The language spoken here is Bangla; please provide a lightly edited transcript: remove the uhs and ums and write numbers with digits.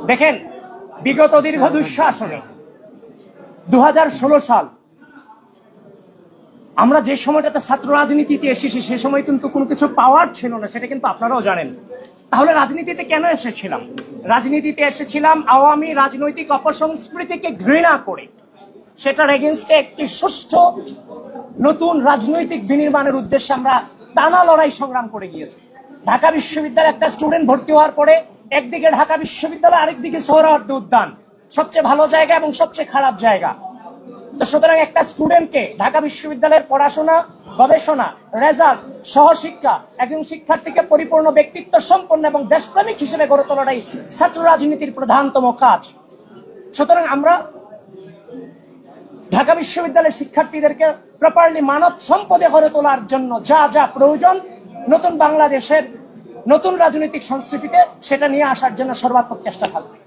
দেখেন, বিগত দীর্ঘ দুঃশাসনে 2016 সাল আমরা যে সময়টাতে ছাত্র রাজনীতিতে এসেছি, সে সময় কিন্তু কোনো কিছু পাওয়ার ছিল না, সেটা কিন্তু আপনারাও জানেন। তাহলে রাজনীতিতে কেন এসেছিলাম? রাজনীতিতে এসেছিলাম আওয়ামী রাজনৈতিক অপসংস্কৃতিকে ঘৃণা করে, সেটার এগেনস্টে একটি সুষ্ঠু নতুন রাজনৈতিক বিনির্মাণের উদ্দেশ্যে আমরা টানা লড়াই সংগ্রাম করে গিয়েছি। ঢাকা বিশ্ববিদ্যালয়ে একটা স্টুডেন্ট ভর্তি হওয়ার পরে একদিকে ঢাকা বিশ্ববিদ্যালয়, আরেকদিকে সোহরাওয়ার্দী উদ্যান, সবচেয়ে ভালো জায়গা এবং সবচেয়ে খারাপ জায়গা। তো সুতরাং একটা স্টুডেন্টকে ঢাকা বিশ্ববিদ্যালয়ের পড়াশোনা, গবেষণা, রেজাল্ট, সহশিক্ষা, একজন শিক্ষার্থীকে পরিপূর্ণ ব্যক্তিত্ব সম্পন্ন এবং দেশপ্রেমিক হিসেবে গড়ে তোলাটাই ছাত্র রাজনীতির প্রধানতম কাজ। সুতরাং আমরা ঢাকা বিশ্ববিদ্যালয়ের শিক্ষার্থীদেরকে প্রপারলি মানব সম্পদে গড়ে তোলার জন্য যা যা প্রয়োজন নতুন বাংলাদেশের নতুন রাজনৈতিক সংস্কৃতিতে, সেটা নিয়ে আসার জন্য সর্বাত্মক চেষ্টা থাকবে।